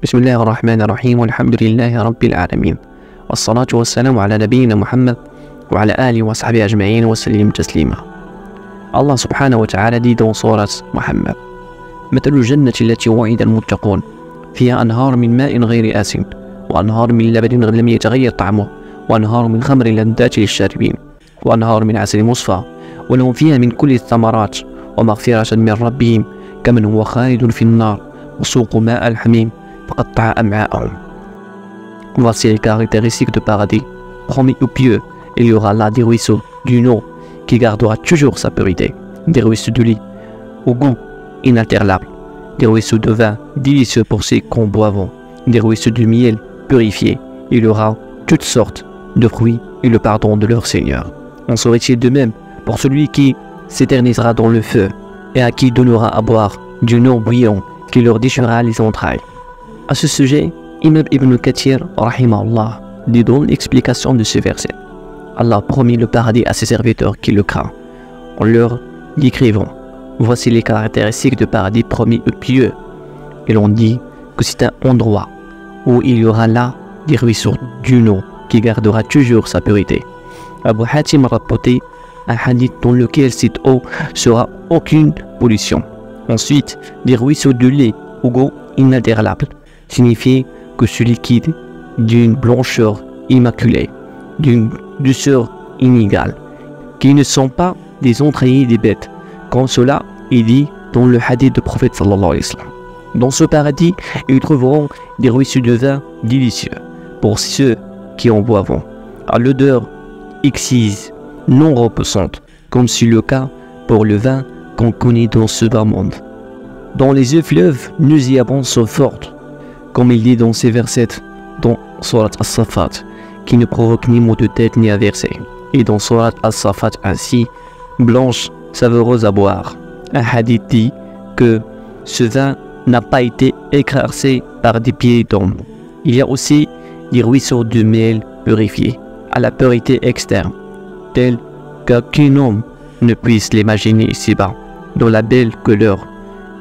بسم الله الرحمن الرحيم والحمد لله رب العالمين والصلاة والسلام على نبينا محمد وعلى آله وصحبه أجمعين وسلم تسليما. الله سبحانه وتعالى dit dans سورة محمد: مثل الجنة التي وعد المتقون فيها أنهار من ماء غير آسن وأنهار من لبن لم يتغير طعمه وأنهار من خمر لذات للشاربين وأنهار من عسل مصفى ولهم فيها من كل الثمرات ومغفرة من ربهم كمن هو خالد في النار وسوقوا ماء الحميم فقطع أمعاءهم. Voici les caractéristiques de paradis. Promis aux pieux, il y aura là des ruisseaux d'une eau qui gardera toujours sa purité, des ruisseaux de lait au goût inaltérable, des ruisseaux de vin délicieux pour ceux qu'on boivent, des ruisseaux de miel purifié. Il y aura toutes sortes de fruits et le pardon de leur Seigneur. En serait-il de même pour celui qui s'éternisera dans le feu et à qui donnera à boire d'une eau bouillante qui leur déchirera les entrailles. À ce sujet, Imam Ibn Kathir, rahimahullah, dit dans l'explication de ce verset: Allah promet le paradis à ses serviteurs qui le craignent. En leur décrivant, voici les caractéristiques de paradis promis aux pieux. Et l'on dit que c'est un endroit où il y aura là des ruisseaux d'une eau qui gardera toujours sa purité. Abu Hatim rapporté un hadith dans lequel cette eau sera aucune pollution. Ensuite, des ruisseaux de lait au goût inaltérable signifie que ce liquide d'une blancheur immaculée, d'une douceur inégale, qui ne sont pas des entrailles des bêtes, comme cela est dit dans le hadith du prophète sallallahu alayhi wa sallam. Dans ce paradis, ils trouveront des ruisseaux de vin délicieux pour ceux qui en boivent, à l'odeur exquise, non repoussante, comme c'est le cas pour le vin qu'on connaît dans ce bas monde. Dans les yeux fleuves nauséabonds sont fortes, comme il dit dans ces versets dans Surat As-Safat, qui ne provoque ni maux de tête ni averser, et dans Surat As-Safat ainsi, blanche, savoureuse à boire. Un hadith dit que ce vin n'a pas été écrasé par des pieds d'homme. Il y a aussi des ruisseaux de miel purifiés, à la pureté externe, telle qu'aucun homme ne puisse l'imaginer ici-bas, dont la belle couleur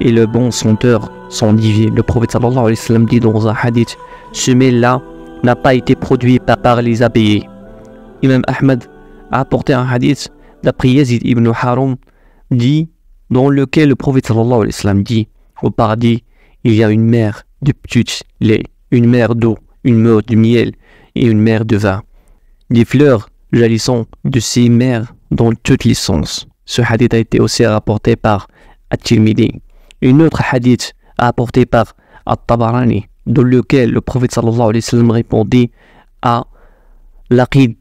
et le bon senteur sont divins. Le prophète sallallahu alayhi wa sallam dit dans un hadith: ce miel-là n'a pas été produit par les abeilles. Imam Ahmad a apporté un hadith d'après Yazid ibn Harum dit, dans lequel le prophète sallallahu alayhi wa sallam dit: au paradis, il y a une mer de petit lait, une mer d'eau, une mer de miel et une mer de vin. Des fleurs jaillissant de ces mers dans tous les sens. Ce hadith a été aussi rapporté par At-Tirmidhi. Une autre hadith apporté par At-Tabarani, dans lequel le prophète sallallahu alayhi wa sallam répondit à Laqid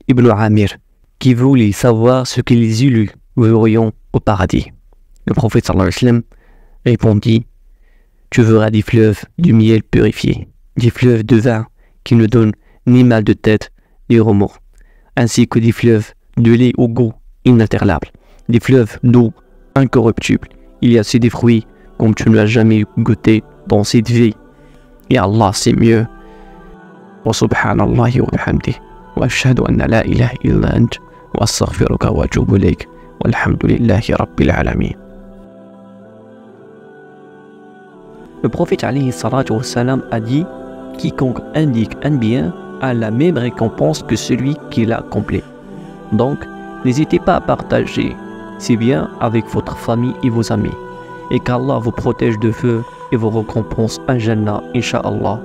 ibn Amir, qui voulait savoir ce que les élus verront au paradis. Le prophète sallallahu alayhi wa sallam répondit: tu verras des fleuves du miel purifié, des fleuves de vin qui ne donnent ni mal de tête ni remords, ainsi que des fleuves de lait au goût inaltérable, des fleuves d'eau incorruptible. Il y a aussi des fruits comme tu ne l'as jamais goûté dans cette vie. Et Allah c'est mieux. Wa subhanallahi wa bihamdihi wa ashhadu an la ilaha illa ant wa astaghfiruka wa atubu ilayk walhamdulillahi rabbil alamin. Le prophète alayhi salatu wa salam a dit: quiconque indique un bien a la même récompense que celui qui l'a accompli. Donc, n'hésitez pas à partager ces biens avec votre famille et vos amis, et qu'Allah vous protège de feu et vous récompense en Jannah, Inch'Allah.